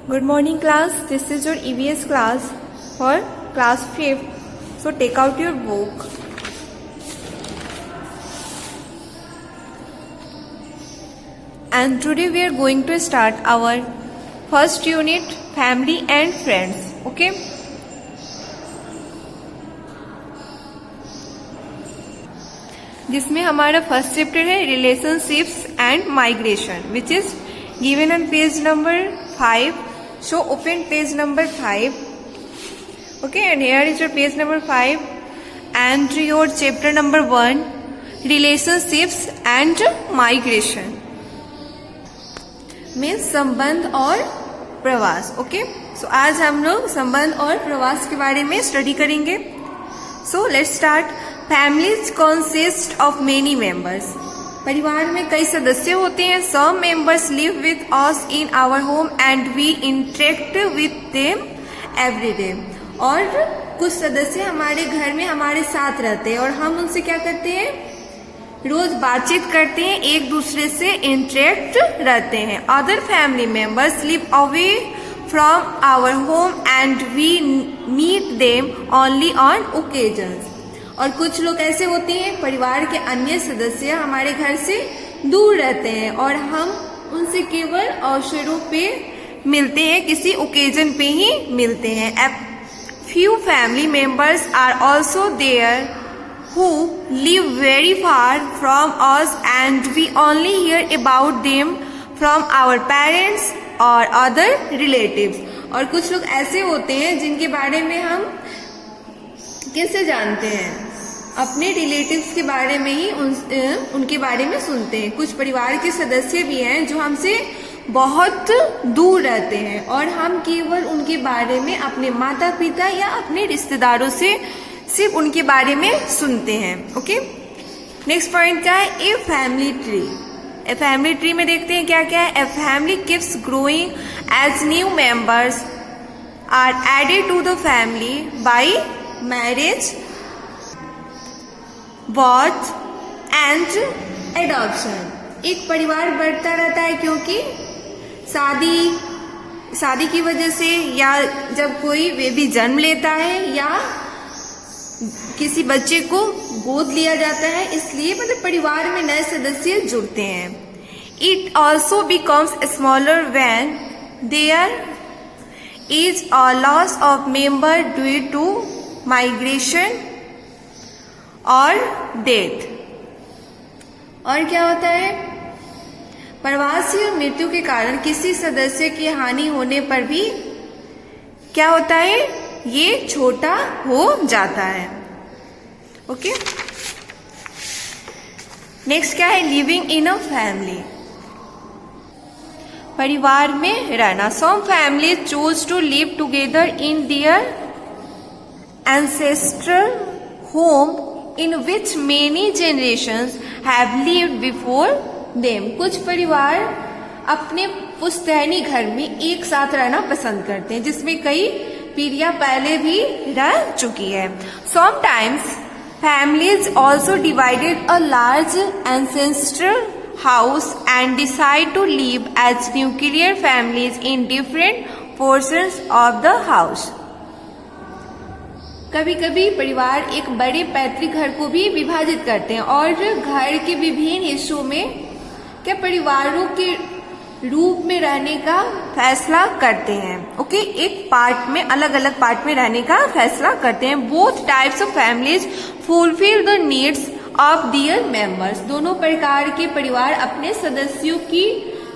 Good morning class, this is your EVS class for class 5th. So take out your book. And today we are going to start our first unit, family and friends. Okay. जिसमें हमारा first chapter है relationships and migration, which is given on page number 5. So open page number 5. Okay, and here is your page number 5 and your chapter number 1, relationships and migration, means संबंध और प्रवास. Okay, सो आज हम लोग संबंध और प्रवास के बारे में स्टडी करेंगे. So let's start. Families consist of many members. परिवार में कई सदस्य होते हैं. Some members live with us in our home and we interact with them every day. और कुछ सदस्य हमारे घर में हमारे साथ रहते हैं और हम उनसे क्या करते हैं, रोज बातचीत करते हैं, एक दूसरे से इंटरेक्ट रहते हैं. Other family members live away from our home and we meet them only on occasions. और कुछ लोग ऐसे होते हैं, परिवार के अन्य सदस्य हमारे घर से दूर रहते हैं और हम उनसे केवल अवसरों पे मिलते हैं, किसी ओकेजन पे ही मिलते हैं. Few family members are also there who live very far from us and we only hear about them from our parents और अदर रिलेटिव्स. और कुछ लोग ऐसे होते हैं जिनके बारे में हम कैसे जानते हैं, अपने रिलेटिव्स के बारे में ही उनके बारे में सुनते हैं. कुछ परिवार के सदस्य भी हैं जो हमसे बहुत दूर रहते हैं और हम केवल उनके बारे में अपने माता पिता या अपने रिश्तेदारों से सिर्फ उनके बारे में सुनते हैं. ओके, नेक्स्ट पॉइंट क्या है, a family tree. A family tree में देखते हैं क्या क्या है. A family keeps growing as new members are added to the family by marriage, birth and adoption. एक परिवार बढ़ता रहता है क्योंकि शादी की वजह से, या जब कोई बेबी जन्म लेता है या किसी बच्चे को गोद लिया जाता है, इसलिए मतलब परिवार में नए सदस्य जुड़ते हैं. It also becomes smaller when there is a loss of member due to migration और डेथ. और क्या होता है, प्रवासी और मृत्यु के कारण किसी सदस्य की हानि होने पर भी क्या होता है, ये छोटा हो जाता है. ओके, नेक्स्ट क्या है, लिविंग इन अ फैमिली. परिवार में रहना. Some family choose to live together in their ancestral home in which many generations have lived before them. कुछ परिवार अपने पुश्तैनी घर में एक साथ रहना पसंद करते हैं जिसमें कई पीढ़ियां पहले भी रह चुकी है. Sometimes families also divided a large ancestral house and decide to live as nuclear families in different portions of the house. कभी कभी परिवार एक बड़े पैतृक घर को भी विभाजित करते हैं और घर के विभिन्न हिस्सों में क्या परिवारों के रूप में रहने का फैसला करते हैं. ओके, एक पार्ट में, अलग अलग पार्ट में रहने का फैसला करते हैं. Both types of families fulfil the needs of their members. दोनों प्रकार के परिवार अपने सदस्यों की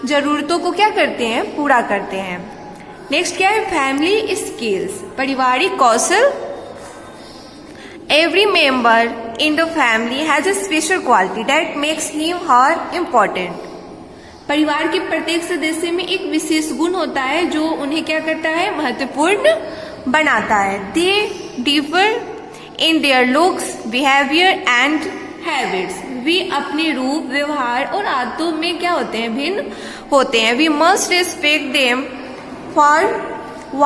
जरूरतों को क्या करते हैं, पूरा करते हैं. नेक्स्ट क्या है, फैमिली स्किल्स. पारिवारिक कौशल. Every member in the family has a special quality that makes him her important. परिवार के प्रत्येक सदस्य में एक विशेष गुण होता है जो उन्हें क्या करता है, महत्वपूर्ण बनाता है. They differ in their looks, behavior and habits. वे अपने रूप, व्यवहार और आदतों में क्या होते हैं, भिन्न होते हैं. We must respect them for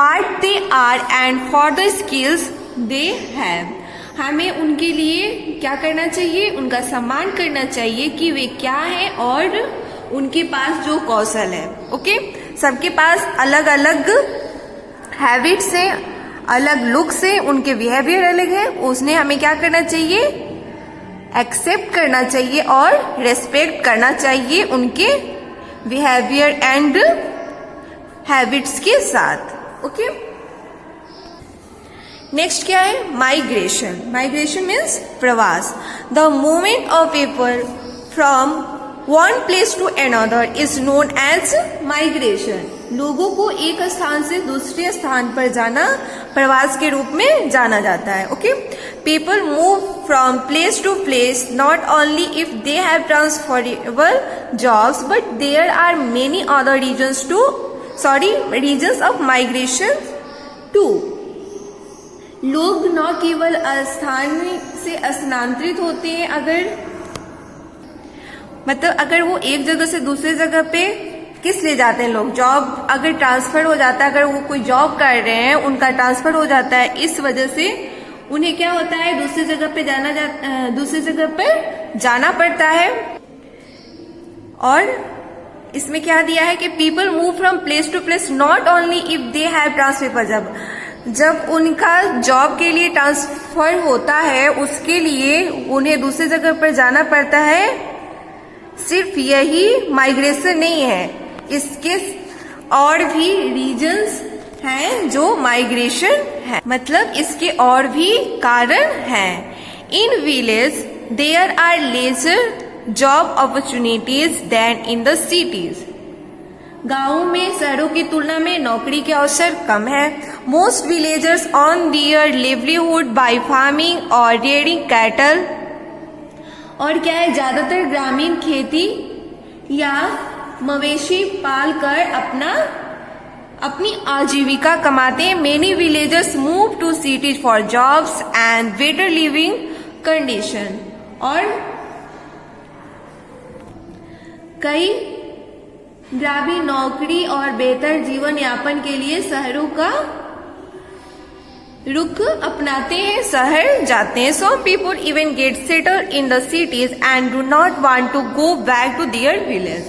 what they are and for the skills they have. हमें उनके लिए क्या करना चाहिए, उनका सम्मान करना चाहिए कि वे क्या है और उनके पास जो कौशल है. ओके, सबके पास अलग अलग हैबिट्स हैं, अलग लुक्स हैं, उनके बिहेवियर अलग है, उसने हमें क्या करना चाहिए, एक्सेप्ट करना चाहिए और रेस्पेक्ट करना चाहिए उनके बिहेवियर एंड हैबिट्स के साथ। ओके, नेक्स्ट क्या है, माइग्रेशन। माइग्रेशन मीन्स प्रवास। The movement of people from one place to another is known as migration. लोगों को एक स्थान से दूसरे स्थान पर जाना प्रवास के रूप में जाना जाता है। Okay, people move from place to place not only if they have transferable jobs but there are many other reasons of migration too. लोग न केवल स्थान से स्थानांतरित होते हैं, अगर वो एक जगह से दूसरे जगह पे किस लिए जाते हैं, लोग जॉब अगर ट्रांसफर हो जाता है, अगर वो कोई जॉब कर रहे हैं उनका ट्रांसफर हो जाता है, इस वजह से उन्हें क्या होता है, दूसरी जगह पर जाना पड़ता है। और इसमें क्या दिया है कि people move from place to place not only if they have transfer. जब उनका जॉब के लिए ट्रांसफर होता है उसके लिए उन्हें दूसरी जगह पर जाना पड़ता है, सिर्फ यही माइग्रेशन नहीं है, इसके और भी रीजन्स हैं जो माइग्रेशन है, मतलब इसके और भी कारण हैं। In village there are lesser job opportunities than in the cities. गांवों में शहरों की तुलना में नौकरी के अवसर कम है। Most villagers on their livelihood by farming और रेयरिंग कैटल। और क्या है, ज्यादातर ग्रामीण खेती या मवेशी पाल कर अपनी आजीविका कमाते हैं। Many villagers move to cities for jobs and better living condition. और कई ग्रामीण नौकरी और बेहतर जीवन यापन के लिए शहरों का रुख अपनाते हैं, शहर जाते हैं। Some people even get settled in the cities and do not want to go back to their village.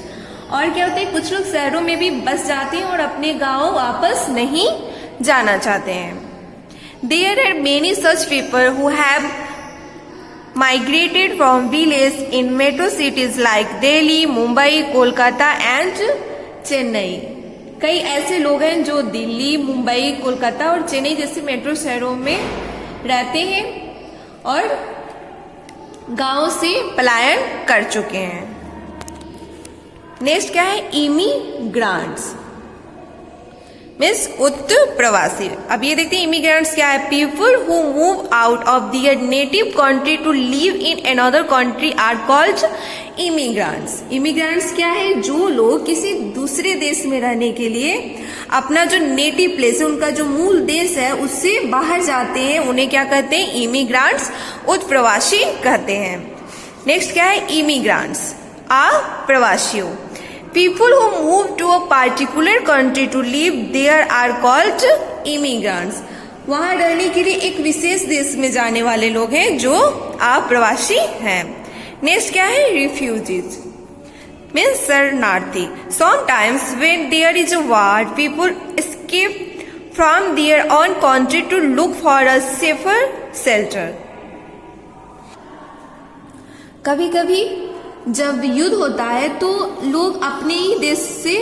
और क्या होता है, कुछ लोग शहरों में भी बस जाते हैं और अपने गांव वापस नहीं जाना चाहते हैं। There are many such people who have migrated from village in metro cities like Delhi, Mumbai, Kolkata and Chennai. कई ऐसे लोग हैं जो दिल्ली, मुंबई, कोलकाता और चेन्नई जैसे मेट्रो शहरों में रहते हैं और गांव से पलायन कर चुके हैं। नेक्स्ट क्या है, इमिग्रांट्स मीन्स उत्प्रवासी। अब ये देखते हैं इमिग्रेंट्स क्या है, people who move out of their native country to live in another country are called immigrants. Immigrants क्या है, जो लोग किसी दूसरे देश में रहने के लिए अपना जो नेटिव प्लेस है, उनका जो मूल देश है, उससे बाहर जाते हैं, उन्हें क्या कहते हैं, इमिग्रेंट्स, उत्प्रवासी कहते हैं। नेक्स्ट क्या है, immigrants अप्रवासियों। People who move to a particular country to live there are called immigrants. वहाँ रहने के लिए एक विशेष देश में जाने वाले लोग हैं जो अप्रवासी हैं। नेक्स्ट क्या है, refugees means शरणार्थी। Sometimes when there is a war, people escape from their own country to look for a safer shelter. कभी कभी जब युद्ध होता है तो लोग अपने ही देश से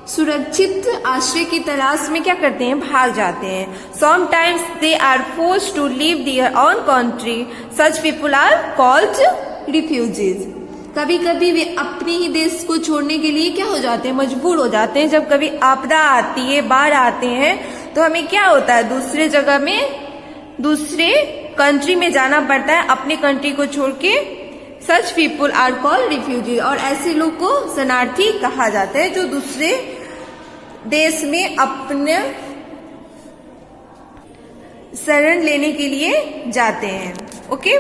सुरक्षित आश्रय की तलाश में क्या करते हैं, भाग जाते हैं। Sometimes they are forced to leave their own country. Such people are called refugees. कभी कभी वे अपने ही देश को छोड़ने के लिए क्या हो जाते हैं, मजबूर हो जाते हैं। जब कभी आपदा आती है, बाढ़ आते हैं, तो हमें क्या होता है, दूसरे जगह में, दूसरे कंट्री में जाना पड़ता है अपने कंट्री को छोड़ के। सच पीपुल आर कॉल्ड रिफ्यूजी। और ऐसे लोग को शरणार्थी कहा जाता है जो दूसरे देश में अपने शरण लेने के लिए जाते हैं। ओके,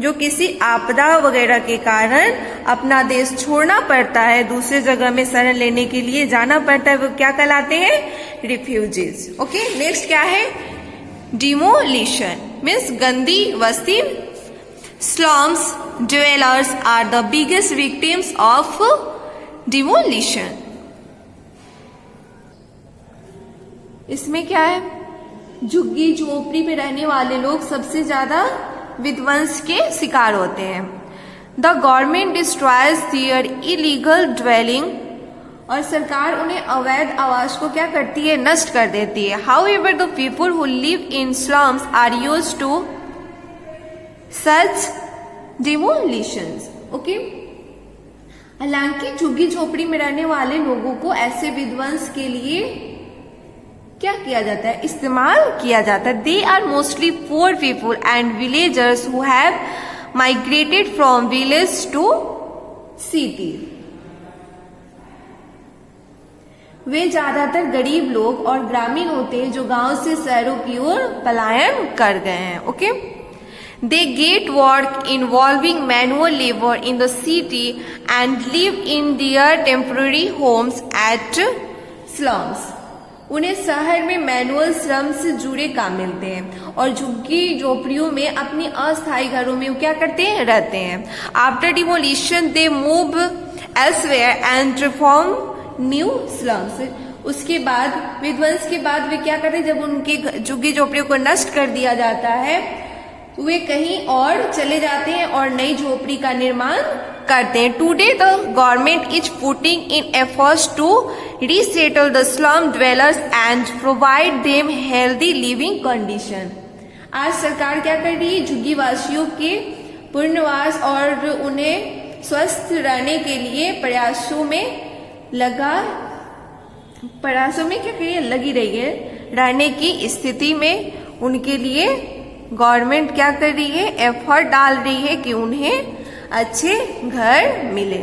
जो किसी आपदा वगैरह के कारण अपना देश छोड़ना पड़ता है, दूसरे जगह में शरण लेने के लिए जाना पड़ता है, वो क्या कहलाते हैं, रिफ्यूजीज। ओके, नेक्स्ट क्या है, डिमोलिशन मीन्स गंदी बस्ती। Slums dwellers are the biggest victims of demolition. इसमें क्या है, झुग्गी झोपड़ी में रहने वाले लोग सबसे ज्यादा विध्वंस के शिकार होते हैं। The government destroys their illegal dwelling, और सरकार उन्हें अवैध आवास को क्या करती है, नष्ट कर देती है। However the people who live in slums are used to such demolitions. Okay, हालांकि झुग्गी झोपड़ी में रहने वाले लोगों को ऐसे विध्वंस के लिए क्या किया जाता है, इस्तेमाल किया जाता है। They are mostly poor people and villagers who have migrated from village to city. वे ज्यादातर गरीब लोग और ग्रामीण होते हैं जो गांव से शहरों की ओर पलायन कर गए हैं। Okay, they get work involving manual labour in the city and live in their temporary homes at slums. उन्हें शहर में मैनुअल श्रम से जुड़े काम मिलते हैं और झुग्गी झोपड़ियों में अपनी अस्थायी घरों में क्या करते हैं, रहते हैं। After demolition they move elsewhere and form new slums. उसके बाद विध्वंस के बाद वे क्या करते हैं, जब उनके झुग्गी झोपड़ियों को नष्ट कर दिया जाता है तो वे कहीं और चले जाते हैं और नई झोपड़ी का निर्माण करते हैं। Today the government is putting in efforts to resettle the slum dwellers and provide them healthy living condition. आज सरकार क्या कर रही है, झुग्गी वासियों के पुनर्वास और उन्हें स्वस्थ रहने के लिए प्रयासों में क्या करिए, लगी रही है। रहने की स्थिति में उनके लिए गवर्नमेंट क्या कर रही है, एफर्ट डाल रही है कि उन्हें अच्छे घर मिले।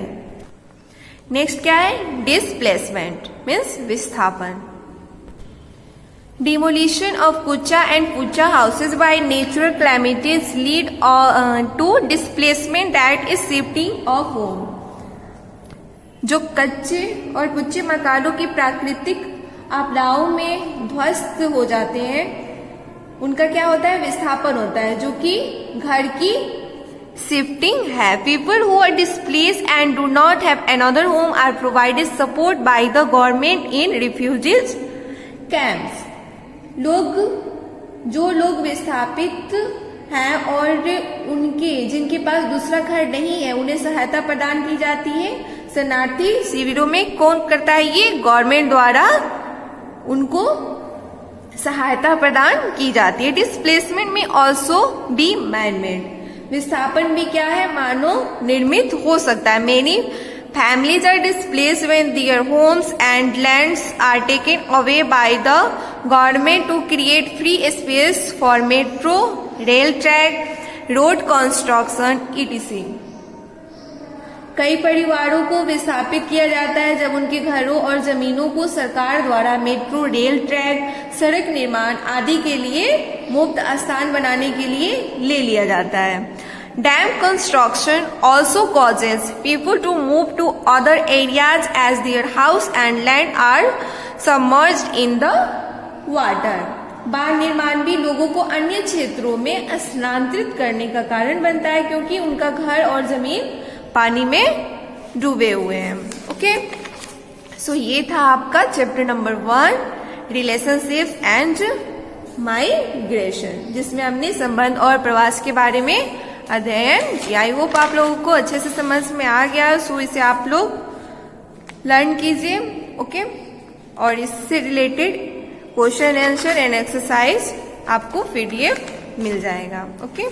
नेक्स्ट क्या है, डिस्प्लेसमेंट मीन्स विस्थापन। Demolition of kutcha and pucca houses by natural calamities lead to displacement that is shifting of home. जो कच्चे और पुच्चे मकानों की प्राकृतिक आपदाओं में ध्वस्त हो जाते हैं, उनका क्या होता है, विस्थापन होता है, जो कि घर की शिफ्टिंग है। People who are displaced and do not have another home are provided support by the government in refugees camps. जो लोग विस्थापित हैं और जिनके पास दूसरा घर नहीं है, उन्हें सहायता प्रदान की जाती है। शरणार्थी शिविरों में कौन करता है, ये गवर्नमेंट द्वारा उनको सहायता प्रदान की जाती है। डिस्प्लेसमेंट में ऑल्सो बी मैन मेड। विस्थापन भी क्या है, मानव निर्मित हो सकता है। Many families are displaced when their homes and lands are taken away by the government to create free space for metro, rail track, road construction etc। कई परिवारों को विस्थापित किया जाता है जब उनके घरों और जमीनों को सरकार द्वारा मेट्रो, रेल ट्रैक, सड़क निर्माण आदि के लिए मुफ्त स्थान बनाने के लिए ले लिया जाता है। Dam construction also causes people to move to other areas as their house and land are submerged in the water. बांध निर्माण भी लोगों को अन्य क्षेत्रों में स्थानांतरित करने का कारण बनता है, क्योंकि उनका घर और जमीन पानी में डूबे हुए हैं। ओके, सो ये था आपका chapter number 1 relationship and migration, जिसमें हमने संबंध और प्रवास के बारे में अध्ययन किया। आई होप आप लोगों को अच्छे से समझ में आ गया। सो इसे आप लोग लर्न कीजिए। ओके, और इससे related question answer and exercise आपको PDF मिल जाएगा। ओके,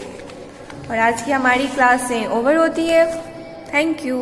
और आज की हमारी क्लास से ओवर होती है। Thank you.